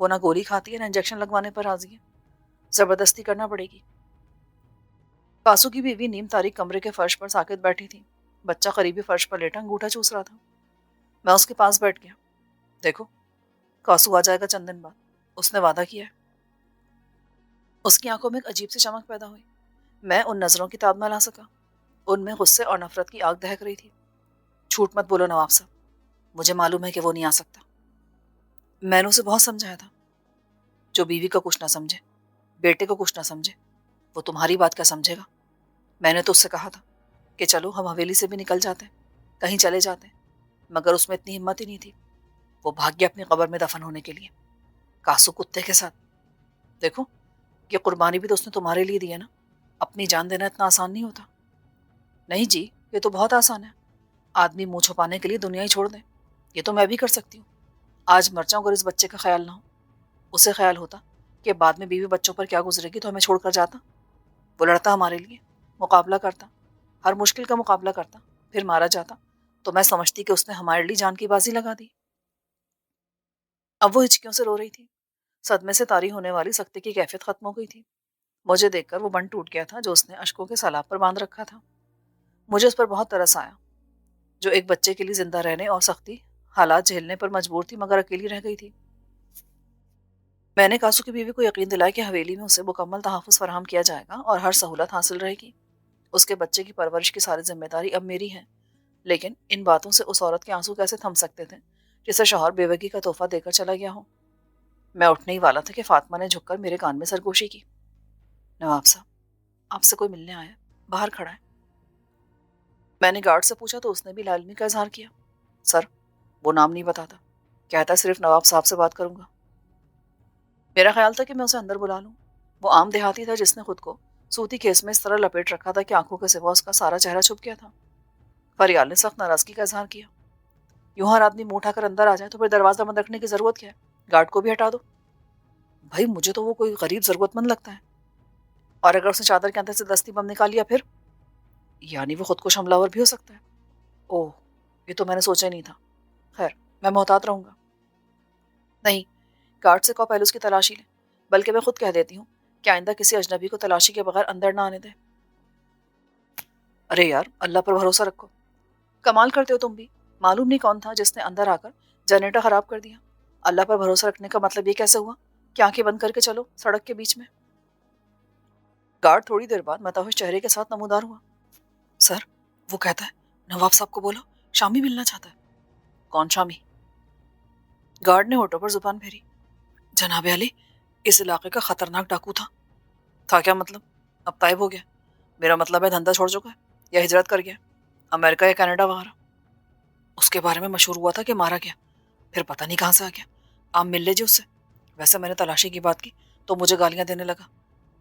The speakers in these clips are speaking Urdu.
وہ نہ گولی کھاتی ہے نہ انجیکشن لگوانے پر راضی ہے، زبردستی کرنا پڑے گی۔ کاسو کی بیوی نیم تاریک کمرے کے فرش پر ساکت بیٹھی تھی، بچہ قریبی فرش پر لیٹا انگوٹھا چوس رہا تھا۔ میں اس کے پاس بیٹھ گیا۔ دیکھو، کاسو آ جائے گا چند دن بعد، اس نے وعدہ کیا ہے۔ اس کی آنکھوں میں ایک عجیب سی چمک پیدا ہوئی۔ میں ان نظروں کی تاب نہ لا سکا، ان میں غصے اور نفرت کی آگ دہک رہی تھی۔ جھوٹ مت بولو نواب صاحب، مجھے معلوم ہے کہ وہ نہیں آ سکتا۔ میں نے اسے بہت سمجھایا تھا، جو بیوی کا کچھ نہ سمجھے، بیٹے کو کچھ نہ سمجھے، وہ تمہاری بات کیا سمجھے گا۔ میں نے تو اس سے کہا تھا کہ چلو ہم حویلی سے بھی نکل جاتے ہیں، کہیں چلے جاتے ہیں، مگر اس میں اتنی ہمت ہی نہیں تھی۔ وہ بھاگ گیا اپنی قبر میں دفن ہونے کے لیے، کاسو کتے کے ساتھ۔ دیکھو، یہ قربانی بھی تو اس نے تمہارے لیے دی ہے نا، اپنی جان دینا اتنا آسان نہیں ہوتا۔ نہیں جی، یہ تو بہت آسان ہے، آدمی منہ چھپانے کے لیے دنیا ہی چھوڑ دے، یہ تو میں بھی کر سکتی ہوں۔ آج مر جاؤں اگر اس بچے کا خیال نہ ہو۔ اسے خیال ہوتا کہ بعد میں بیوی بچوں پر کیا گزرے گی تو ہمیں چھوڑ کر جاتا۔ وہ لڑتا ہمارے لیے، مقابلہ کرتا، ہر مشکل کا مقابلہ کرتا، پھر مارا جاتا تو میں سمجھتی کہ اس نے ہمارے لیے جان کی بازی لگا دی۔ اب وہ ہچکیوں سے رو رہی تھی، صدمے سے طاری ہونے والی سختی کی کیفیت ختم ہو گئی تھی۔ مجھے دیکھ کر وہ بند ٹوٹ گیا تھا جو اس نے اشکوں کے سیلاب پر باندھ رکھا تھا۔ مجھے اس پر بہت ترس آیا، جو ایک بچے کے لیے زندہ رہنے اور سختی حالات جھیلنے پر مجبور تھی مگر اکیلی رہ گئی تھی۔ میں نے کاسو کی بیوی کو یقین دلایا کہ حویلی میں اسے مکمل تحفظ فراہم کیا جائے گا اور ہر سہولت حاصل رہے گی۔ اس کے بچے کی پرورش کی ساری ذمہ داری اب میری ہے۔ لیکن ان باتوں سے اس عورت کے آنسو کیسے تھم سکتے تھے جسے شوہر بیوگی کا تحفہ دے کر چلا گیا ہو؟ میں اٹھنے ہی والا تھا کہ فاطمہ نے جھک کر میرے کان میں سرگوشی کی۔ نواب صاحب، آپ سے کوئی ملنے آیا، باہر کھڑا ہے۔ میں نے گارڈ سے پوچھا تو اس نے بھی لالمی کا اظہار کیا۔ سر، وہ نام نہیں بتاتا، کہتا صرف نواب صاحب سے بات کروں گا۔ میرا خیال تھا کہ میں اسے اندر بلا لوں۔ وہ عام دیہاتی تھا جس نے خود کو سوتی کیس میں اس طرح لپیٹ رکھا تھا کہ آنکھوں کے سوا اس کا سارا چہرہ چھپ گیا تھا۔ فریال نے سخت ناراضگی کا اظہار کیا۔ یوں ہر آدمی منہ اٹھا کر اندر آ جائے تو پھر دروازہ بند رکھنے کی ضرورت کیا ہے؟ گارڈ کو بھی ہٹا دو۔ بھائی مجھے تو وہ کوئی غریب ضرورت مند لگتا ہے، اور اگر اس نے چادر کے اندر سے دستی بم نکال لیا پھر؟ یعنی وہ خود کش حملہ آور بھی ہو سکتا ہے۔ اوہ، یہ تو میں نے سوچا ہی نہیں تھا۔ خیر، میں محتاط رہوں گا۔ نہیں، گارڈ سے کہو پہلے اس کی تلاشی لیں، بلکہ میں خود کہہ دیتی ہوں کہ آئندہ کسی اجنبی کو تلاشی کے بغیر اندر نہ آنے دیں۔ ارے یار، اللہ پر بھروسہ رکھو، کمال کرتے ہو تم بھی۔ معلوم نہیں کون تھا جس نے اندر آ کر جنریٹر خراب کر دیا۔ اللہ پر بھروسہ رکھنے کا مطلب یہ کیسے ہوا کہ آنکھیں بند کر کے چلو سڑک کے بیچ میں؟ گارڈ تھوڑی دیر بعد متاحش چہرے کے ساتھ نمودار ہوا۔ سر، وہ کہتا ہے نواب صاحب کو بولو شامی ملنا چاہتا ہے۔ کون شامی؟ گارڈ نے ہونٹوں پر زبان پھیری۔ جناب علی، اس علاقے کا خطرناک ڈاکو تھا کیا مطلب؟ اب طائب ہو گیا؟ میرا مطلب ہے دھندا چھوڑ چکا ہے یا ہجرت کر گیا، امریکہ یا کینیڈا وغیرہ۔ اس کے بارے میں مشہور ہوا تھا کہ مارا گیا، پھر پتہ نہیں کہاں سے آ گیا۔ آپ مل لے جی اس سے۔ ویسے میں نے تلاشی کی بات کی تو مجھے گالیاں دینے لگا۔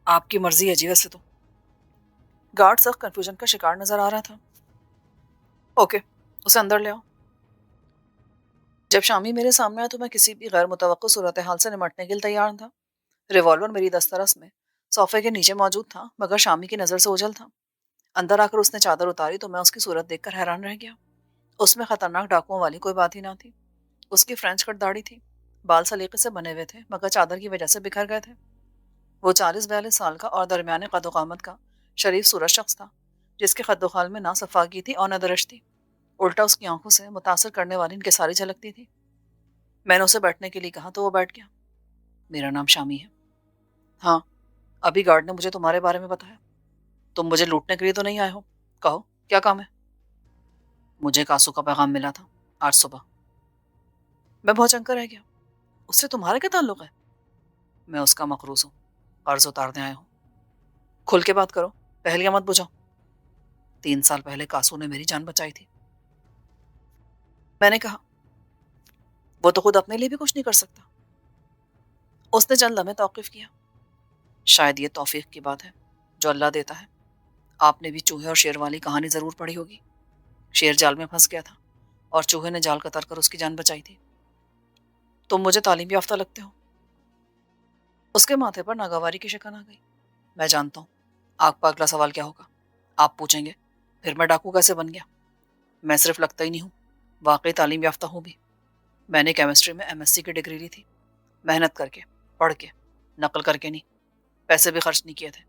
آپ کی مرضی ہے جی ویسے تو۔ گارڈ سخت کنفیوژن کا شکار نظر آ رہا تھا۔ اوکے، اسے اندر لے آؤ۔ جب شامی میرے سامنے آیا تو میں کسی بھی غیر متوقع صورتحال سے نمٹنے کے لیے تیار تھا۔ ریوالور میری دسترس میں صوفے کے نیچے موجود تھا، مگر شامی کی نظر سے اوجھل تھا۔ اندر آ کر اس نے چادر اتاری تو میں اس کی صورت دیکھ کر حیران رہ گیا۔ اس میں خطرناک ڈاکوؤں والی کوئی بات ہی نہ تھی۔ اس کی فرینچ کٹ داڑھی تھی، بال سلیقے سے بنے ہوئے تھے مگر چادر کی وجہ سے بکھر گئے تھے۔ وہ 40-42 سال کا اور درمیانے قد و قامت کا شریف صورت شخص تھا، جس کے خد و خال میں نہ صفاگی تھی اور نہ درشت تھی، الٹا اس کی آنکھوں سے متاثر کرنے والی انکساری جھلکتی تھی۔ میں نے اسے بیٹھنے کے لیے کہا تو وہ بیٹھ گیا۔ میرا نام شامی ہے۔ ہاں، ابھی گارڈ نے مجھے تمہارے بارے میں بتایا۔ تم مجھے لوٹنے کے لیے تو نہیں آئے ہو؟ کہو کیا کام ہے؟ مجھے کاسو کا پیغام ملا تھا آج صبح۔ میں بہت چنکا رہ گیا۔ اس سے تمہارا کیا تعلق ہے؟ میں اس کا مقروض ہوں، قرض اتارنے آیا ہوں۔ کھل کے بات کرو، پہلیاں مت بجھاؤ۔ 3 سال پہلے کاسو نے میری جان بچائی تھی۔ میں نے کہا وہ تو خود اپنے لیے بھی کچھ نہیں کر سکتا۔ اس نے چند لمحے توقف کیا۔ شاید یہ توفیق کی بات ہے جو اللہ دیتا ہے۔ آپ نے بھی چوہے اور شیر والی کہانی ضرور پڑھی ہوگی۔ شیر جال میں پھنس گیا تھا اور چوہے نے جال قطر کر اس کی جان بچائی تھی۔ تم مجھے تعلیم یافتہ لگتے ہو۔ اس کے ماتھے پر ناگواری کی شکن آ گئی۔ میں جانتا ہوں آپ کا اگلا سوال کیا ہوگا۔ آپ پوچھیں گے پھر میں ڈاکو کیسے بن گیا؟ میں صرف لگتا ہی نہیں ہوں، واقعی تعلیم یافتہ ہوں بھی۔ میں نے کیمسٹری میں ایم ایس سی کی ڈگری لی تھی۔ محنت کر کے، پڑھ کے، نقل کر کے نہیں، پیسے بھی خرچ نہیں کیے تھے۔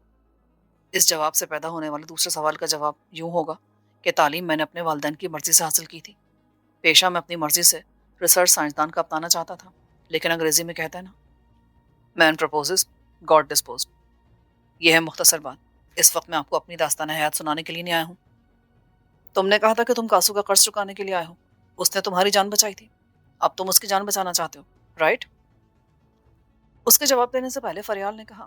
اس جواب سے پیدا ہونے والے دوسرے سوال کا جواب یوں ہوگا کہ تعلیم میں نے اپنے والدین کی مرضی سے حاصل کی تھی۔ پیشہ میں اپنی مرضی سے ریسرچ سائنسدان کا اپنانا چاہتا تھا، لیکن انگریزی میں کہتے ہیں نا، مین پرپوزز گاڈ ڈسپوزڈ۔ یہ ہے مختصر بات۔ اس وقت میں آپ کو اپنی داستان حیات سنانے کے لیے نہیں آیا ہوں۔ تم نے کہا تھا کہ تم کاسو کا قرض چکانے کے لیے آئے ہو، اس نے تمہاری جان بچائی تھی، اب تم اس کی جان بچانا چاہتے ہو، رائٹ؟ اس کے جواب دینے سے پہلے فریال نے کہا،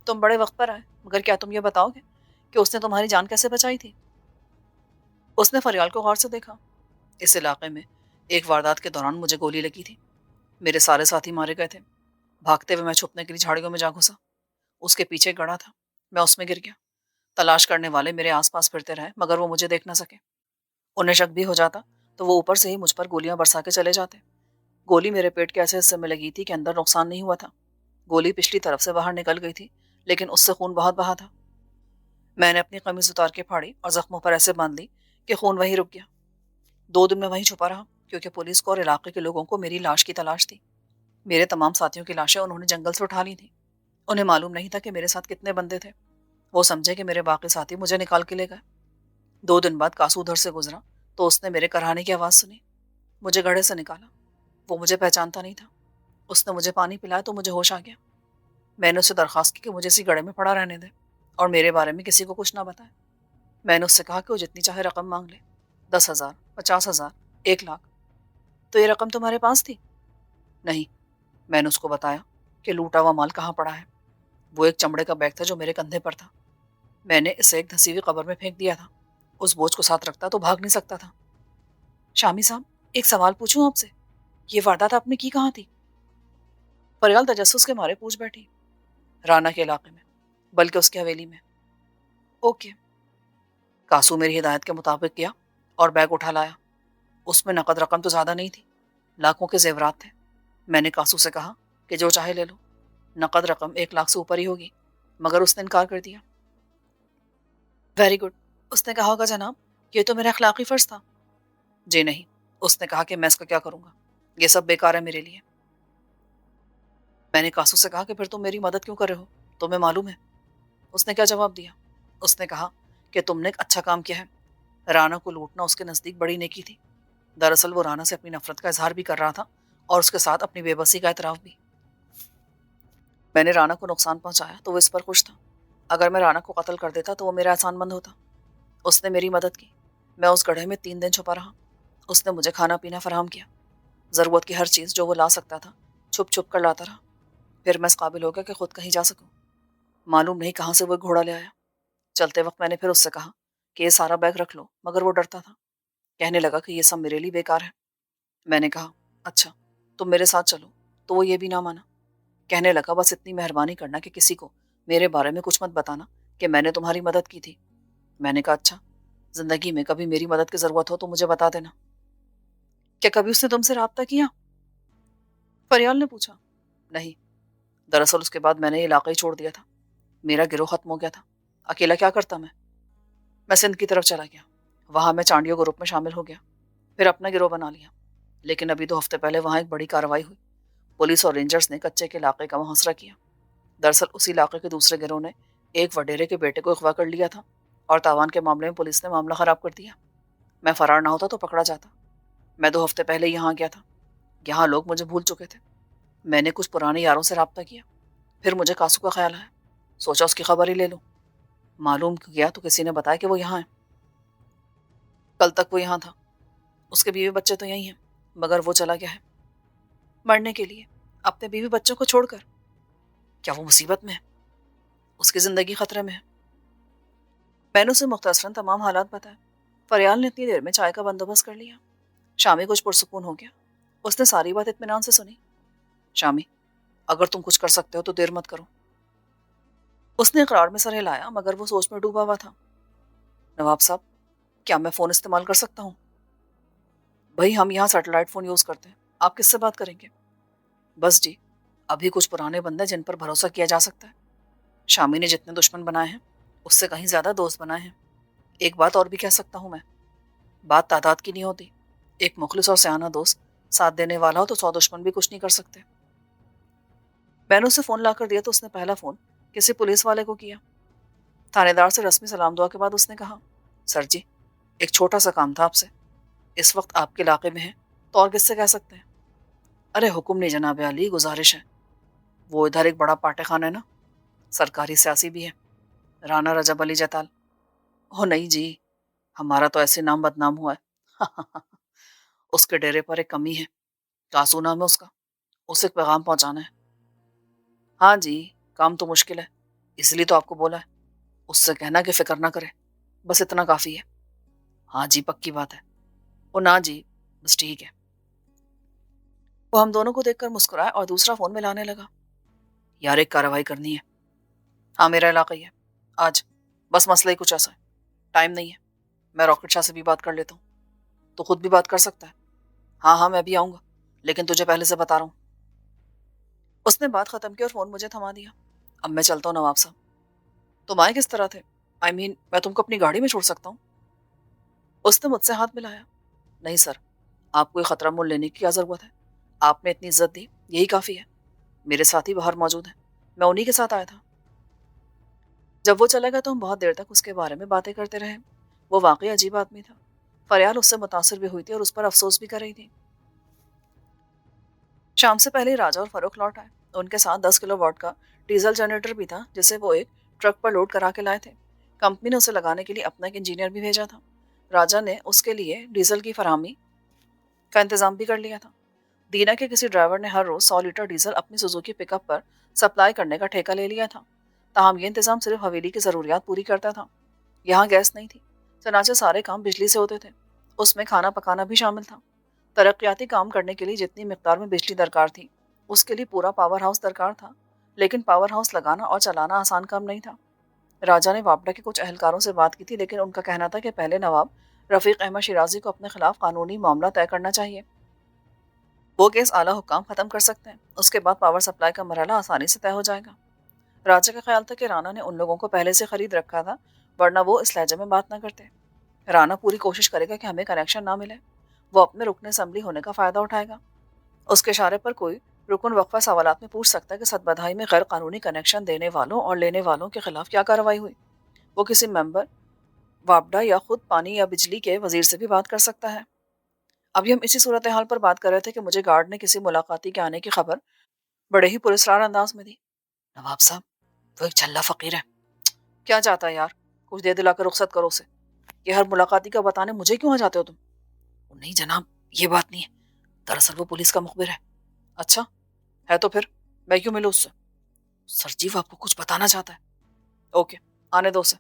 تم بڑے وقت پر آئے، مگر کیا تم یہ بتاؤ گے کہ اس نے تمہاری جان کیسے بچائی تھی؟ اس نے فریال کو غور سے دیکھا۔ اس علاقے میں ایک واردات کے دوران مجھے گولی لگی تھی، میرے سارے ساتھی مارے گئے تھے، بھاگتے ہوئے میں چھپنے کے لیے جھاڑیوں میں جا گھسا، اس کے پیچھے گڑا تھا، میں اس میں گر گیا، تلاش کرنے والے میرے آس پاس پھرتے رہے مگر وہ مجھے دیکھ نہ سکے، انہیں شک بھی ہو جاتا تو وہ اوپر سے ہی مجھ پر گولیاں برسا کے چلے جاتے۔ گولی میرے پیٹ کے ایسے حصے میں لگی تھی کہ اندر نقصان نہیں ہوا تھا، گولی پچھلی طرف سے باہر نکل گئی تھی لیکن اس سے خون بہت بہا تھا۔ میں نے اپنی قمیض اتار کے پھاڑی اور زخموں پر ایسے باندھ لی کہ خون وہیں رک گیا۔ 2 دن میں وہیں چھپا رہا کیونکہ پولیس کو اور علاقے کے لوگوں کو میری لاش کی تلاش تھی۔ میرے تمام ساتھیوں کی لاشیں انہوں نے جنگل سے اٹھا لی تھی، انہیں معلوم نہیں تھا کہ میرے ساتھ کتنے بندے تھے، وہ سمجھے کہ میرے باقی ساتھی مجھے نکال کے لے گئے۔ 2 دن بعد کاسو ادھر سے گزرا تو اس نے میرے کراہنے کی آواز سنی، مجھے گڑھے سے نکالا، وہ مجھے پہچانتا نہیں تھا، اس نے مجھے پانی پلایا تو مجھے ہوش آ گیا۔ میں نے اس سے درخواست کی کہ مجھے اسی گڑھے میں پڑا رہنے دے اور میرے بارے میں کسی کو کچھ نہ بتائے۔ میں نے اس سے کہا کہ وہ جتنی چاہے رقم مانگ لے، 10,000، 50,000، 1 لاکھ۔ تو یہ رقم تمہارے پاس تھی؟ نہیں۔ میں نے اس کو بتایا کہ لوٹا ہوا مال کہاں پڑا ہے۔ وہ ایک چمڑے کا بیگ تھا جو میرے کندھے پر تھا، میں نے اسے ایک دھسی ہوئی قبر میں پھینک دیا تھا، اس بوجھ کو ساتھ رکھتا تو بھاگ نہیں سکتا تھا۔ شامی صاحب، ایک سوال پوچھوں آپ سے، یہ واردات آپ نے کی کہاں تھی؟ فریال تجسس کے مارے پوچھ بیٹھی۔ رانا کے علاقے میں، بلکہ اس کی حویلی میں۔ اوکے۔ کاسو میری ہدایت کے مطابق کیا اور بیگ اٹھا لایا، اس میں نقد رقم تو زیادہ نہیں تھی، لاکھوں کے زیورات تھے۔ میں نے کاسو سے کہا کہ جو چاہے لے لو، نقد رقم 1 لاکھ سے اوپر ہی ہوگی، مگر اس نے انکار کر دیا۔ ویری گڈ، اس نے کہا ہوگا جناب یہ تو میرا اخلاقی فرض تھا۔ جی نہیں، اس نے کہا کہ میں اس کا کیا کروں گا، یہ سب بیکار ہے میرے لیے۔ میں نے کاسو سے کہا کہ پھر تم میری مدد کیوں کر رہے ہو، تمہیں معلوم ہے؟ اس نے کیا جواب دیا؟ اس نے کہا کہ تم نے ایک اچھا کام کیا ہے، رانا کو لوٹنا اس کے نزدیک بڑی نیکی تھی۔ دراصل وہ رانا سے اپنی نفرت کا اظہار بھی کر رہا تھا اور اس کے ساتھ اپنی بے بسی کا اعتراف بھی۔ میں نے رانا کو نقصان پہنچایا تو وہ اس پر خوش تھا، اگر میں رانا کو قتل کر دیتا تو وہ میرا احسان مند ہوتا۔ اس نے میری مدد کی، میں اس گڑھے میں 3 دن چھپا رہا، اس نے مجھے کھانا پینا فراہم کیا، ضرورت کی ہر چیز جو وہ لا سکتا تھا چھپ چھپ کر لاتا رہا، پھر میں اس قابل ہو گیا کہ خود کہیں جا سکوں۔ معلوم نہیں کہاں سے وہ ایک گھوڑا لے آیا۔ چلتے وقت میں نے پھر اس سے کہا کہ یہ سارا بیگ رکھ لو، مگر وہ ڈرتا تھا، کہنے لگا کہ یہ سب میرے لیے بیکار ہے۔ میں نے کہا اچھا تم میرے ساتھ چلو، تو وہ یہ بھی نہ مانا، کہنے لگا بس اتنی مہربانی کرنا کہ کسی کو میرے بارے میں کچھ مت بتانا کہ میں نے تمہاری مدد کی تھی۔ میں نے کہا اچھا، زندگی میں کبھی میری مدد کی ضرورت ہو تو مجھے بتا دینا۔ کیا کبھی اس نے تم سے رابطہ کیا؟ فریال نے پوچھا۔ نہیں، دراصل اس کے بعد میں نے یہ علاقہ ہی چھوڑ دیا تھا، میرا گروہ ختم ہو گیا تھا، اکیلا کیا کرتا میں سندھ کی طرف چلا گیا، وہاں میں چانڈیو گروپ میں شامل ہو گیا، پھر اپنا گروہ بنا لیا، لیکن ابھی 2 ہفتے پہلے وہاں ایک بڑی کارروائی ہوئی، پولیس اور رینجرز نے کچے کے علاقے کا محاصرہ کیا۔ دراصل اسی علاقے کے دوسرے گروہ نے ایک وڈیرے کے بیٹے کو اغوا کر لیا تھا اور تاوان کے معاملے میں پولیس نے معاملہ خراب کر دیا۔ میں فرار نہ ہوتا تو پکڑا جاتا۔ میں 2 ہفتے پہلے یہاں گیا تھا، یہاں لوگ مجھے بھول چکے تھے، میں نے کچھ پرانے یاروں سے رابطہ کیا، پھر مجھے کاسو کا خیال آیا، سوچا اس کی خبر ہی لے لوں۔ معلوم کیا تو کسی نے بتایا کہ وہ یہاں ہے، کل تک وہ یہاں تھا، اس کے بیوی بچے تو یہی ہیں، مگر وہ چلا گیا ہے مرنے کے لیے، اپنے بیوی بچوں کو چھوڑ کر۔ کیا وہ مصیبت میں ہے؟ اس کی زندگی خطرے میں ہے۔ میں نے اسے مختصراً تمام حالات بتائے۔ فریال نے اتنی دیر میں چائے کا بندوبست کر لیا، شامی کچھ پرسکون ہو گیا، اس نے ساری بات اطمینان سے سنی۔ شامی، اگر تم کچھ کر سکتے ہو تو دیر مت کرو۔ اس نے اقرار میں سر ہلایا مگر وہ سوچ میں ڈوبا ہوا تھا۔ نواب صاحب، کیا میں فون استعمال کر سکتا ہوں؟ بھائی ہم یہاں سیٹلائٹ فون یوز کرتے ہیں، آپ کس سے بات کریں گے؟ بس جی، ابھی کچھ پرانے بندے جن پر بھروسہ کیا جا سکتا ہے۔ شامی نے جتنے دشمن بنائے ہیں اس سے کہیں زیادہ دوست بنائے ہیں۔ ایک بات اور بھی کہہ سکتا ہوں میں، بات تعداد کی نہیں ہوتی، ایک مخلص اور سیانہ دوست ساتھ دینے والا ہو تو 100 دشمن بھی کچھ نہیں کر سکتے۔ میں نے اسے فون لا کر دیا تو اس نے پہلا فون کسی پولیس والے کو کیا۔ تھانے دار سے رسمی سلام دعا کے بعد اس نے کہا، سر جی، ایک چھوٹا سا کام تھا آپ سے، اس وقت آپ کے علاقے میں ہیں تو اور کس سے کہہ سکتے ہیں؟ ارے حکم نہیں جناب علی، گزارش ہے۔ وہ ادھر ایک بڑا پاٹے خانہ ہے نا، سرکاری سیاسی بھی ہے، رانا رجب علی جیتال۔ او نہیں جی، ہمارا تو ایسے نام بدنام ہوا ہے۔ اس کے ڈیرے پر ایک کمی ہے، کاسو نام ہے اس کا، اسے ایک پیغام پہنچانا ہے۔ ہاں جی، کام تو مشکل ہے، اس لیے تو آپ کو بولا ہے، اس سے کہنا کہ فکر نہ کرے، بس اتنا کافی ہے۔ ہاں جی پکی بات ہے۔ او نہ جی، بس ٹھیک ہے۔ وہ ہم دونوں کو دیکھ کر مسکرایا اور دوسرا فون ملانے لگا۔ یار ایک کارروائی کرنی ہے۔ ہاں میرا علاقہ ہی ہے، آج، بس مسئلہ ہی کچھ ایسا ہے، ٹائم نہیں ہے، میں راکٹ شاہ سے بھی بات کر لیتا ہوں، تو خود بھی بات کر سکتا ہے۔ ہاں ہاں میں بھی آؤں گا، لیکن تجھے پہلے سے بتا رہا ہوں۔ اس نے بات ختم کی اور فون مجھے تھما دیا۔ اب میں چلتا ہوں نواب صاحب۔ تم آئے کس طرح تھے؟ میں تم کو اپنی گاڑی میں چھوڑ سکتا ہوں؟ اس نے مجھ سے ہاتھ ملایا۔ نہیں سر، آپ کو یہ خطرہ مول لینے کی کیا ضرورت ہے؟ آپ نے اتنی عزت دی، یہی کافی ہے۔ میرے ساتھی باہر موجود ہیں، میں انہی کے ساتھ آیا تھا۔ جب وہ چلے گا تو ہم بہت دیر تک اس کے بارے میں باتیں کرتے رہے۔ وہ واقعی عجیب آدمی تھا۔ فریال اس سے متاثر بھی ہوئی تھی اور اس پر افسوس بھی کر رہی تھی۔ شام سے پہلے راجا اور فروخ لوٹ آئے۔ ان کے ساتھ 10 کلو واٹ کا ڈیزل جنریٹر بھی تھا جسے وہ ایک ٹرک پر لوڈ کرا کے لائے تھے۔ کمپنی نے اسے لگانے کے لیے اپنا ایک انجینئر بھی بھیجا تھا۔ راجا نے اس کے لیے ڈیزل کی فراہمی کا انتظام بھی کر لیا تھا۔ دینا کے کسی ڈرائیور نے ہر روز 100 لیٹر ڈیزل اپنی سوزوکی پک اپ پر سپلائی کرنے کا ٹھیکہ لے لیا تھا۔ تاہم یہ انتظام صرف حویلی کی ضروریات پوری کرتا تھا۔ یہاں گیس نہیں تھی، چنانچہ سارے کام بجلی سے ہوتے تھے۔ اس میں کھانا پکانا بھی شامل تھا۔ ترقیاتی کام کرنے کے لیے جتنی مقدار میں بجلی درکار تھی، اس کے لیے پورا پاور ہاؤس درکار تھا، لیکن پاور ہاؤس لگانا اور چلانا آسان کام نہیں تھا۔ راجا نے واپڈا کے کچھ اہلکاروں سے بات کی تھی، لیکن ان کا کہنا تھا کہ پہلے نواب رفیق احمد شیرازی کو اپنے خلاف قانونی معاملہ طے کرنا چاہیے۔ وہ کیس اعلیٰ حکام ختم کر سکتے ہیں، اس کے بعد پاور سپلائی کا مرحلہ آسانی سے طے ہو جائے گا۔ راجا کا خیال تھا کہ رانا نے ان لوگوں کو پہلے سے خرید رکھا تھا، ورنہ وہ اس لہجے میں بات نہ کرتے۔ رانا پوری کوشش کرے گا کہ ہمیں کنیکشن نہ ملے، وہ اپنے رکن اسمبلی ہونے کا فائدہ اٹھائے گا۔ اس کے اشارے پر کوئی رکن وقفہ سوالات میں پوچھ سکتا ہے کہ سدبدھائی میں غیر قانونی کنیکشن دینے والوں اور لینے والوں کے خلاف کیا کارروائی ہوئی۔ وہ کسی ممبر واپڈا یا خود پانی یا بجلی کے وزیر سے بھی بات کر سکتا ہے۔ ابھی ہم اسی صورتحال پر بات کر رہے تھے کہ مجھے گارڈ نے کسی ملاقاتی کے آنے کی خبر بڑے ہی پراسرار انداز میں دی۔ نواب صاحب، وہ ایک جھلا فقیر ہے۔ کیا چاہتا ہے یار؟ کچھ دے دلا کر رخصت کرو اسے۔ یہ ہر ملاقاتی کا بتانے مجھے کیوں آ جاتے ہو تم؟ نہیں جناب، یہ بات نہیں ہے، دراصل وہ پولیس کا مخبر ہے۔ اچھا ہے تو پھر میں کیوں ملوں اس سے؟ سر جی وہ آپ کو کچھ بتانا چاہتا ہے۔ اوکے، آنے دو اسے۔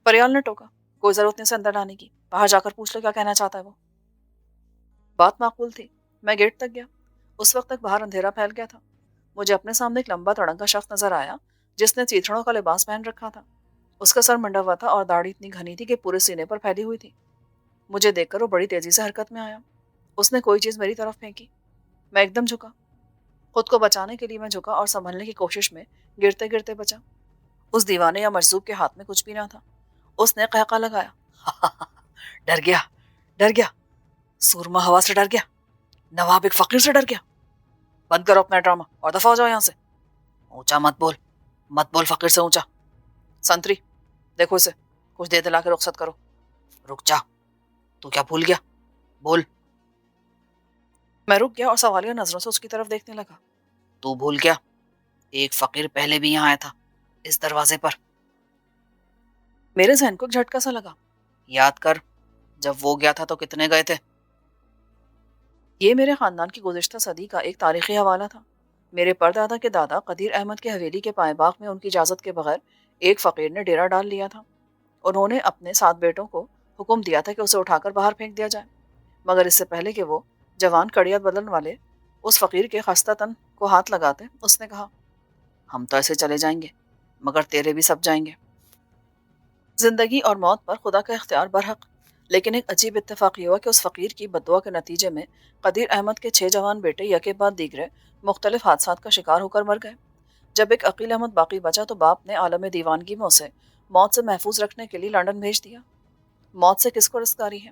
پریال نے ٹوکا، کوئی ضرورت نہیں اسے اندر لانے کی، باہر جا کر پوچھ لو کیا کہنا چاہتا ہے وہ۔ بات معقول تھی۔ میں گیٹ تک گیا۔ اس وقت تک باہر اندھیرا پھیل گیا تھا۔ مجھے اپنے سامنے ایک لمبا تڑنگا شخص نظر آیا جس نے چیتڑوں کا لباس پہن رکھا تھا۔ اس کا سر منڈا ہوا تھا اور داڑھی اتنی گھنی تھی کہ پورے سینے پر پھیلی ہوئی تھی۔ مجھے دیکھ کر وہ بڑی تیزی سے حرکت میں آیا۔ اس نے کوئی چیز میری طرف پھینکی۔ میں ایک دم جھکا۔ خود کو بچانے کے لیے میں جھکا اور سنبھلنے کی کوشش میں گرتے گرتے بچا۔ اس دیوانے یا مجذوب کے ہاتھ میں کچھ بھی نہ تھا۔ اس نے قہقہ لگایا۔ ڈر گیا، ڈر گیا، سورما ہوا سے ڈر گیا، نواب ایک فقیر سے ڈر گیا۔ بند کرو اپنا ڈرامہ اور دفع ہو جاؤ یہاں سے۔ اونچا مت بول، مت بول فقیر سے اونچا۔ سنتری، دیکھو اسے، کچھ دے دلا کے رخصت کرو۔ رک جا، تو کیا بھول گیا؟ بول۔ میں رک گیا اور سوالیہ نظروں سے اس کی طرف دیکھنے لگا۔ تو بھول گیا، ایک فقیر پہلے بھی یہاں آیا تھا، اس دروازے پر۔ میرے ذہن کو ایک جھٹکا سا لگا۔ یاد کر، جب وہ گیا تھا تو کتنے گئے تھے؟ یہ میرے خاندان کی گزشتہ صدی کا ایک تاریخی حوالہ تھا۔ میرے پردادا کے دادا قدیر احمد کے حویلی کے پائے باغ میں ان کی اجازت کے بغیر ایک فقیر نے ڈیرا ڈال لیا تھا۔ انہوں نے اپنے 7 بیٹوں کو حکم دیا تھا کہ اسے اٹھا کر باہر پھینک دیا جائے، مگر اس سے پہلے کہ وہ جوان کڑیات بدلن والے اس فقیر کے خستہ تن کو ہاتھ لگاتے، اس نے کہا، ہم تو ایسے چلے جائیں گے، مگر تیرے بھی سب جائیں گے۔ زندگی اور موت پر خدا کا اختیار برحق، لیکن ایک عجیب اتفاق یہ ہوا کہ اس فقیر کی بددعا کے نتیجے میں قدیر احمد کے 6 جوان بیٹے یکے بعد دیگرے مختلف حادثات کا شکار ہو کر مر گئے۔ جب ایک عقیل احمد باقی بچا تو باپ نے عالم دیوانگی میں اسے موت سے محفوظ رکھنے کے لیے لندن بھیج دیا۔ موت سے کس کو رسکاری ہے؟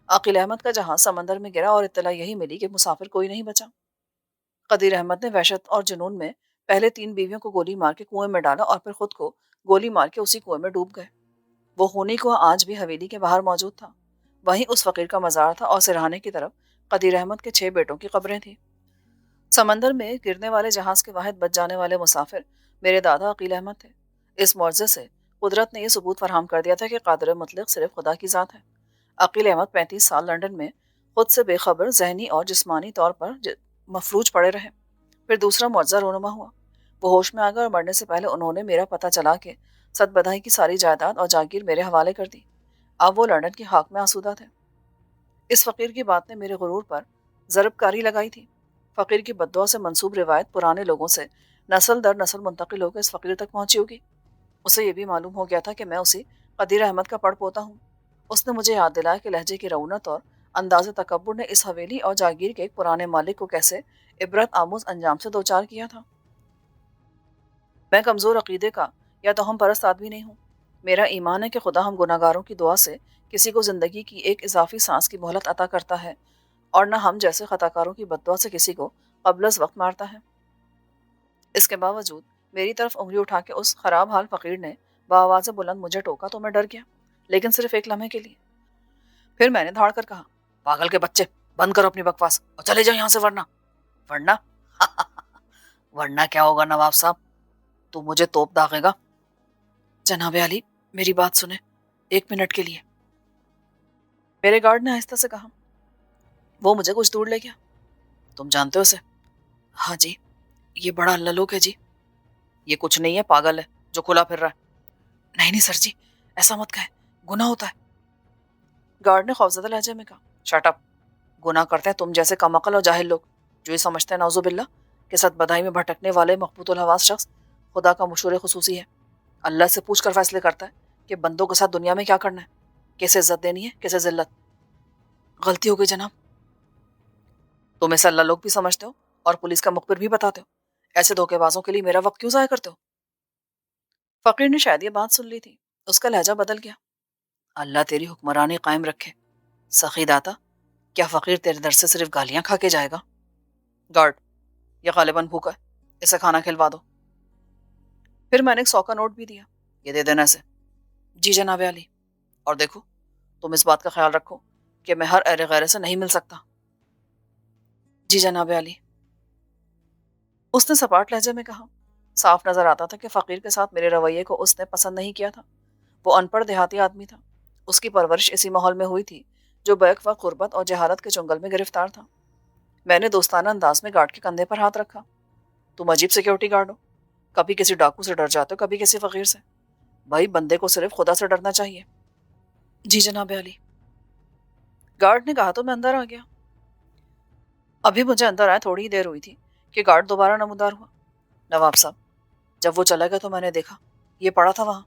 عقیل احمد کا جہاز سمندر میں گرا اور اطلاع یہی ملی کہ مسافر کوئی نہیں بچا۔ قدیر احمد نے وحشت اور جنون میں پہلے 3 بیویوں کو گولی مار کے کنویں میں ڈالا اور پھر خود کو گولی مار کے اسی کنویں میں ڈوب گئے۔ وہ خونی کنواں آج بھی حویلی کے باہر موجود تھا۔ وہیں اس فقیر کا مزار تھا اور سرہانے کی طرف قدیر احمد کے 6 بیٹوں کی قبریں تھیں۔ سمندر میں گرنے والے جہاز کے واحد بچ جانے والے مسافر میرے دادا عقیل احمد تھے۔ اس معجزے سے قدرت نے یہ ثبوت فراہم کر دیا تھا کہ قادر مطلق صرف خدا کی ذات ہے۔ عقیل احمد 35 سال لندن میں خود سے بے خبر ذہنی اور جسمانی طور پر مفلوج پڑے رہے۔ پھر دوسرا معجزہ رونما ہوا۔ وہ ہوش میں آ گئے اور مرنے سے پہلے انہوں نے میرا پتہ چلا کے صد بدائی کی ساری جائیداد اور جاگیر میرے حوالے کر دی۔ اب وہ لندن کی خاک میں آسودہ تھے۔ اس فقیر کی بات نے میرے غرور پر ضرب کاری لگائی تھی۔ فقیر کی بددعا سے منسوب روایت پرانے لوگوں سے نسل در نسل منتقل ہو کے اس فقیر تک پہنچی ہوگی۔ اسے یہ بھی معلوم ہو گیا تھا کہ میں اسی قدیر احمد کا پڑ پوتا ہوں۔ اس نے مجھے یاد دلایا کہ لہجے کی رونت اور انداز تکبر نے اس حویلی اور جاگیر کے ایک پرانے مالک کو کیسے عبرت آموز انجام سے دوچار کیا تھا۔ میں کمزور عقیدے کا یا توہم پرست آدمی نہیں ہوں۔ میرا ایمان ہے کہ خدا ہم گناہ گاروں کی دعا سے کسی کو زندگی کی ایک اضافی سانس کی مہلت عطا کرتا ہے اور نہ ہم جیسے خطا کاروں کی بددعا سے کسی کو قبل از وقت مارتا ہے۔ اس کے باوجود میری طرف انگلی اٹھا کے اس خراب حال فقیر نے بآواز بلند مجھے ٹوکا تو میں ڈر گیا، لیکن صرف ایک لمحے کے لیے۔ پھر میں نے دھاڑ کر کہا، پاگل کے بچے، بند کرو اپنی بکواس اور چلے جاؤ یہاں سے، ورنہ ورنہ کیا ہوگا نواب صاحب؟ تو مجھے توپ داغے گا۔ جناب عالی، میری بات سنیں 1 منٹ کے لیے، میرے گارڈ نے آہستہ سے کہا۔ وہ مجھے کچھ دور لے گیا۔ تم جانتے ہو اسے؟ ہاں جی، یہ بڑا اللہ لوگ ہے جی۔ یہ کچھ نہیں ہے، پاگل ہے جو کھلا پھر رہا ہے۔ نہیں سر جی، ایسا مت کہیں، گناہ ہوتا ہے۔ گارڈ نے خوفزدہ لہجے میں کہا، شٹ اپ۔ گناہ کرتے ہیں تم جیسے کم عقل اور جاہل لوگ جو یہ سمجھتے ہیں نعوذ باللہ کہ صد بدائی میں بھٹکنے والے مقبوط الحواس شخص خدا کا مشور خصوصی ہے، اللہ سے پوچھ کر فیصلے کرتا ہے کہ بندوں کے ساتھ دنیا میں کیا کرنا ہے، کیسے عزت دینی ہے، کیسے ذلت۔ غلطی ہو گئی جناب۔ تم اسے اللہ لوگ بھی سمجھتے ہو اور پولیس کا مخبر بھی بتاتے ہو، ایسے دھوکے بازوں کے لیے میرا وقت کیوں ضائع کرتے ہو؟ فقیر نے شاید یہ بات سن لی تھی، اس کا لہجہ بدل گیا۔ اللہ تیری حکمرانی قائم رکھے سخی داتا، کیا فقیر تیرے در سے صرف گالیاں کھا کے جائے گا؟ گارڈ، یہ غالباً بھوکا ہے، اسے کھانا کھلوا دو۔ پھر میں نے ایک 100 کا نوٹ بھی دیا، یہ دے دینا اسے۔ جی جناب عالی، اور دیکھو تم اس بات کا خیال رکھو کہ میں ہر اہل غیرے سے نہیں مل سکتا۔ جی جناب عالی، اس نے سپاٹ لہجے میں کہا۔ صاف نظر آتا تھا کہ فقیر کے ساتھ میرے رویے کو اس نے پسند نہیں کیا تھا۔ وہ ان پڑھ دیہاتی آدمی تھا، اس کی پرورش اسی ماحول میں ہوئی تھی جو بیک وقت غربت اور جہالت کے چنگل میں گرفتار تھا۔ میں نے دوستانہ انداز میں گارڈ کے کندھے پر ہاتھ رکھا۔ تم عجیب سیکیورٹی گارڈ ہو، کبھی کسی ڈاکو سے ڈر جاتے ہو، کبھی کسی فقیر سے۔ بھائی بندے کو صرف خدا سے ڈرنا چاہیے۔ جی جناب عالی، گارڈ نے کہا تو میں اندر آ گیا۔ ابھی مجھے اندر آئے تھوڑی ہی دیر ہوئی تھی کہ گارڈ دوبارہ نمودار ہوا۔ نواب صاحب، جب وہ چلا گیا تو میں نے دیکھا یہ پڑا تھا وہاں۔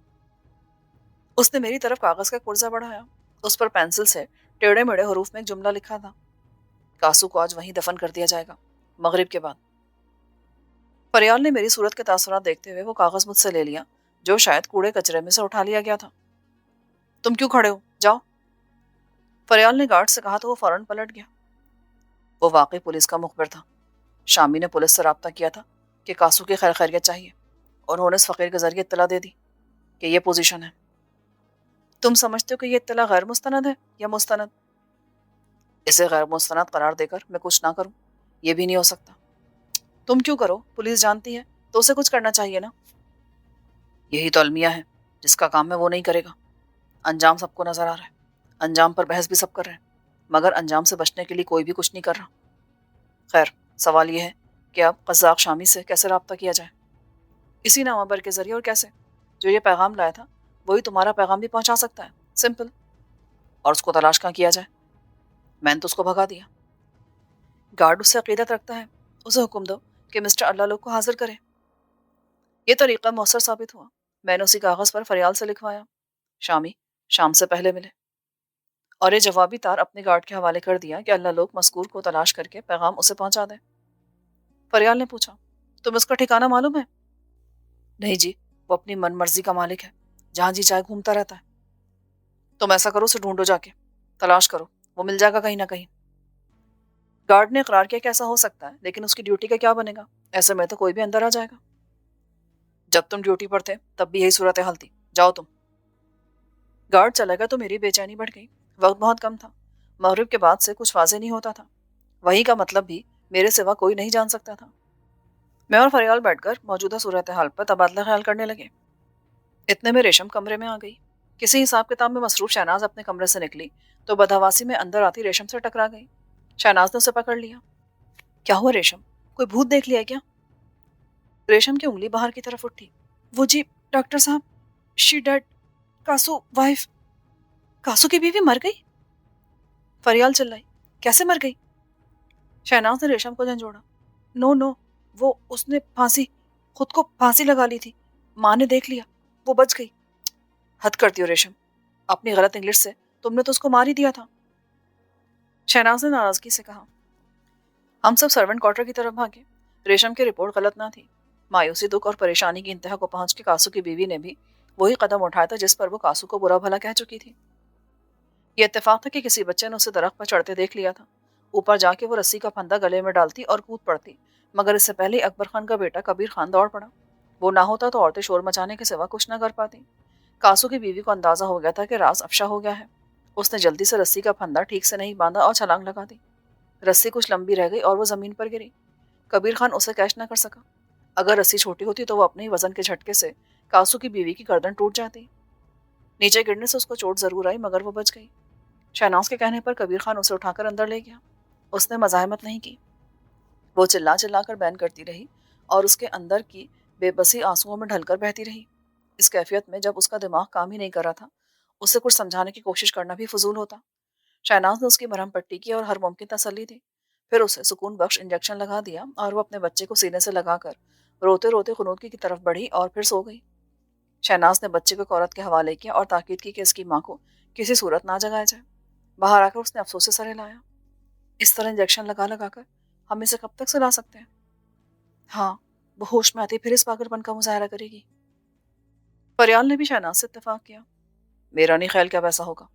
اس نے میری طرف کاغذ کا پرزہ بڑھایا، اس پر پینسل سے ٹیڑھے میڑھے حروف میں ایک جملہ لکھا تھا، کاسو کو آج وہیں دفن کر دیا جائے گا، مغرب کے بعد۔ فریال نے میری صورت کے تاثرات دیکھتے ہوئے وہ کاغذ مجھ سے لے لیا جو شاید کوڑے کچرے میں سے اٹھا لیا گیا تھا۔ تم کیوں کھڑے ہو، جاؤ، فریال نے گارڈ سے کہا تو وہ فوراً پلٹ گیا۔ وہ واقعی پولیس کا مخبر تھا۔ شامی نے پولیس سے رابطہ کیا تھا کہ کاسو کی خیر خیریت چاہیے، اور انہوں نے اس فقیر کے ذریعے اطلاع دے دی کہ یہ پوزیشن ہے۔ تم سمجھتے ہو کہ یہ اطلاع غیر مستند ہے یا مستند؟ اسے غیر مستند قرار دے کر میں کچھ نہ کروں یہ بھی نہیں ہو سکتا۔ تم کیوں کرو، پولیس جانتی ہے تو اسے کچھ کرنا چاہیے نا۔ یہی تو المیہ ہے، جس کا کام ہے وہ نہیں کرے گا۔ انجام سب کو نظر آ رہا ہے، انجام پر بحث بھی سب کر رہے ہیں، مگر انجام سے بچنے کے لیے کوئی بھی کچھ نہیں کر رہا۔ خیر، سوال یہ ہے کہ اب قزاق شامی سے کیسے رابطہ کیا جائے؟ اسی نامبر کے ذریعے، اور کیسے؟ جو یہ پیغام لایا تھا وہی تمہارا پیغام بھی پہنچا سکتا ہے، سمپل۔ اور اس کو تلاش کہاں کیا جائے؟ میں نے تو اس کو بھگا دیا۔ گارڈ اس سے عقیدت رکھتا ہے، اسے حکم دو کہ مسٹر اللہ لوگ کو حاضر کرے۔ یہ طریقہ مؤثر ثابت ہوا۔ میں نے اسی کاغذ پر فریال سے لکھوایا، شامی شام سے پہلے ملے، اور یہ جوابی تار اپنے گارڈ کے حوالے کر دیا کہ اللہ لوگ مذکور کو تلاش کر کے پیغام اسے پہنچا دے۔ فریال نے پوچھا، تم اس کا ٹھکانہ معلوم ہے؟ نہیں جی، وہ اپنی من مرضی کا مالک ہے، جہاں جی چاہے گھومتا رہتا ہے۔ تم ایسا کرو، اسے ڈھونڈو، جا کے تلاش کرو، وہ مل جائے گا کہیں نہ کہیں۔ گارڈ نے اقرار کیا کہ ایسا ہو سکتا ہے، لیکن اس کی ڈیوٹی کا کیا بنے گا؟ ایسے میں تو کوئی بھی اندر آ جائے گا۔ جب تم ڈیوٹی پر تھے تب بھی یہی صورتحال تھی، جاؤ تم۔ گارڈ چلا گیا تو میری بے چینی بڑھ گئی۔ وقت بہت کم تھا، مغرب کے بعد سے کچھ واضح نہیں ہوتا تھا، وہی کا مطلب بھی میرے سوا کوئی نہیں جان سکتا تھا۔ میں اور فریال بیٹھ کر موجودہ صورتحال پر تبادلہ خیال کرنے لگے۔ اتنے میں ریشم کمرے میں آ گئی۔ کسی حساب کتاب میں مصروف شہناز اپنے کمرے سے نکلی تو بدحواسی میں اندر آتی ریشم سے ٹکرا گئی۔ شہناز نے اسے پکڑ لیا۔ کیا ہوا ریشم؟ کوئی بھوت دیکھ لیا کیا؟ ریشم کی انگلی باہر کی طرف اٹھی۔ وہ جی ڈاکٹر صاحب، شی ڈیڈ، کاسو وائف، کاسو کی بیوی مر گئی؟ فریال چلائی۔ کیسے مر گئی؟ شہناز نے ریشم کو جھنجھوڑا۔ نو نو، وہ اس نے خود کو پھانسی لگا لی تھی، ماں نے دیکھ لیا، وہ بچ گئی۔ حد کرتی ہو ریشم، اپنی غلط انگلش سے تم نے تو اس کو مار ہی دیا تھا۔ شہناز نے ناراضگی سے کہا۔ ہم سب سرونٹ کوارٹر کی طرف بھاگے۔ ریشم کی رپورٹ غلط نہ تھی۔ مایوسی، دکھ اور پریشانی کی انتہا کو پہنچ کے کاسو کی بیوی نے بھی وہی قدم اٹھایا تھا جس پر وہ کاسو کو برا بھلا کہہ چکی تھی۔ یہ اتفاق تھا کہ کسی بچے نے اسے درخت پر چڑھتے دیکھ لیا تھا۔ اوپر جا کے وہ رسی کا پھندا گلے میں ڈالتی اور کود پڑتی، مگر اس سے پہلے اکبر خان کا بیٹا کبیر خان دوڑ پڑا۔ وہ نہ ہوتا تو عورتیں شور مچانے کے سوا کچھ نہ کر پاتی۔ کاسو کی بیوی کو اندازہ ہو گیا تھا کہ راز افشا ہو گیا ہے۔ اس نے جلدی سے رسی کا پھندا ٹھیک سے نہیں باندھا اور چھلانگ لگا دی۔ رسی کچھ لمبی رہ گئی اور وہ زمین پر گری۔ کبیر خان اسے کیچ نہ کر سکا۔ اگر رسی چھوٹی ہوتی تو وہ اپنے ہی وزن کے جھٹکے سے کاسو کی بیوی کی گردن ٹوٹ جاتی۔ نیچے گرنے سے اس کو چوٹ ضرور آئی مگر وہ بچ گئی۔ شہناز کے کہنے پر کبیر خان اسے اٹھا کر اندر لے گیا۔ اس نے مزاحمت نہیں کی۔ وہ چلا چلا کر بین کرتی رہی اور اس کے اندر کی بے بسی آنسوؤں میں ڈھل کر بہتی رہی۔ اس کیفیت میں جب اس کا دماغ کام ہی نہیں کر رہا تھا، اسے کچھ سمجھانے کی کوشش کرنا بھی فضول ہوتا۔ شہناز نے اس کی مرہم پٹی کی اور ہر ممکن تسلی دی، پھر اسے سکون بخش انجیکشن لگا دیا اور وہ اپنے بچے کو سینے سے لگا کر روتے روتے قنوت کی طرف بڑھی اور پھر سو گئی۔ شہناز نے بچے کو ایک عورت کے حوالے کیا اور تاکید کی کہ اس کی ماں کو کسی صورت نہ جگایا جائے۔ باہر آ کر اس نے افسوس سے سر ہلایا۔ اس طرح انجیکشن لگا لگا کر ہم اسے کب تک سلا سکتے ہیں؟ ہاں، وہ ہوش میں آتی پھر اس پاگل پن کا مظاہرہ کرے گی۔ فریال نے بھی شہناز سے اتفاق کیا۔ میرا نہیں خیال کیا ویسا ہوگا۔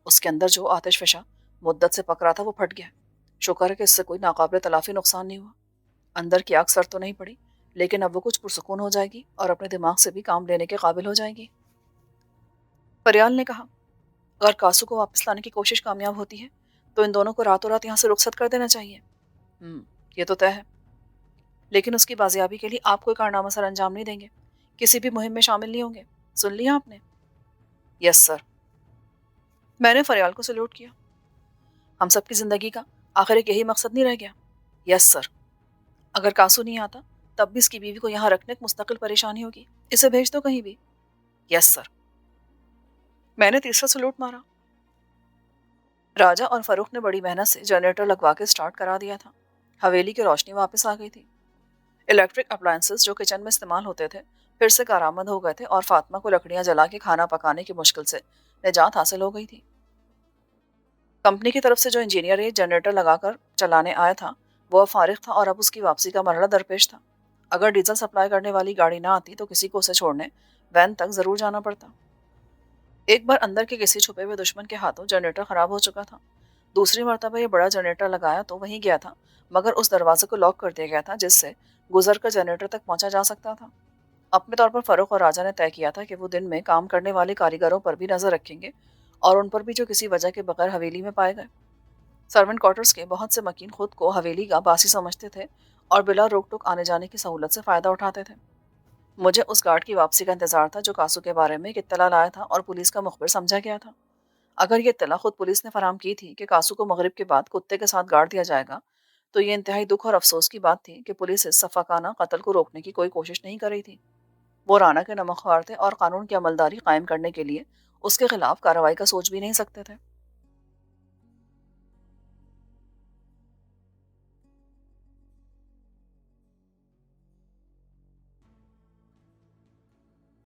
اس کے اندر جو آتش فشاں مدت سے پک رہا تھا وہ پھٹ گیا۔ شکر ہے کہ اس سے کوئی ناقابل تلافی نقصان نہیں ہوا۔ اندر کی آگ سر تو نہیں پڑی، لیکن اب وہ کچھ پرسکون ہو جائے گی اور اپنے دماغ سے بھی کام لینے کے قابل ہو جائے گی۔ فریال نے کہا، اگر کاسو کو واپس لانے کی کوشش کامیاب ہوتی ہے تو ان دونوں کو راتوں رات یہاں سے رخصت کر دینا چاہیے۔ یہ تو طے ہے، لیکن اس کی بازیابی کے لیے آپ کوئی کارنامہ سر انجام نہیں دیں گے، کسی بھی مہم میں شامل نہیں ہوں گے، سن لیا آپ نے؟ یس سر۔ میں نے فریال کو سلوٹ کیا۔ ہم سب کی زندگی کا آخر ایک یہی مقصد نہیں رہ گیا؟ یس سر۔ اگر کاسو نہیں آتا تب بھی اس کی بیوی کو یہاں رکھنے کی مستقل پریشانی ہوگی، اسے بھیج دو کہیں بھی۔ یس سر۔ میں نے تیسرا سلوٹ مارا۔ راجہ اور فروخت نے بڑی محنت سے جنریٹر لگوا کے سٹارٹ کرا دیا تھا۔ حویلی کی روشنی واپس آ گئی تھی۔ الیکٹرک اپلائنسز جو کچن میں استعمال ہوتے تھے پھر سے کارآمد ہو گئے تھے اور فاطمہ کو لکڑیاں جلا کے کھانا پکانے کی مشکل سے نجات حاصل ہو گئی تھی۔ کمپنی کی طرف سے جو انجینئر یہ جنریٹر لگا کر چلانے آیا تھا وہ اب فارغ تھا اور اب اس کی واپسی کا مرحلہ درپیش تھا۔ اگر ڈیزل سپلائی کرنے والی گاڑی نہ آتی تو کسی کو اسے چھوڑنے وین تک ضرور جانا پڑتا۔ ایک بار اندر کے کسی چھپے ہوئے دشمن کے ہاتھوں جنریٹر خراب ہو چکا تھا۔ دوسری مرتبہ یہ بڑا جنریٹر لگایا تو وہیں گیا تھا، مگر اس دروازے کو لاک کر دیا گیا تھا جس سے گزر کر جنریٹر تک پہنچا جا سکتا تھا۔ اپنے طور پر فروخت اور راجہ نے طے کیا تھا کہ وہ دن میں کام کرنے والے کاریگروں پر بھی نظر رکھیں گے اور ان پر بھی جو کسی وجہ کے بغیر حویلی میں پائے گئے۔ سرونٹ کوارٹرز کے بہت سے مکین خود کو حویلی کا باسی سمجھتے تھے اور بلا روک ٹوک آنے جانے کی سہولت سے فائدہ اٹھاتے تھے۔ مجھے اس گارڈ کی واپسی کا انتظار تھا جو کاسو کے بارے میں ایک اطلاع لایا تھا اور پولیس کا مخبر سمجھا گیا تھا۔ اگر یہ اطلاع خود پولیس نے فراہم کی تھی کہ کاسو کو مغرب کے بعد کتے کے ساتھ گاڑ دیا جائے گا تو یہ انتہائی دکھ اور افسوس کی بات تھی کہ پولیس اس سفاکانہ قتل کو روکنے کی کوئی کوشش نہیں کر رہی تھی۔ وہ رانا کے نمک خوار تھے اور قانون کی عملداری قائم کرنے کے لیے اس کے خلاف کارروائی کا سوچ بھی نہیں سکتے تھے۔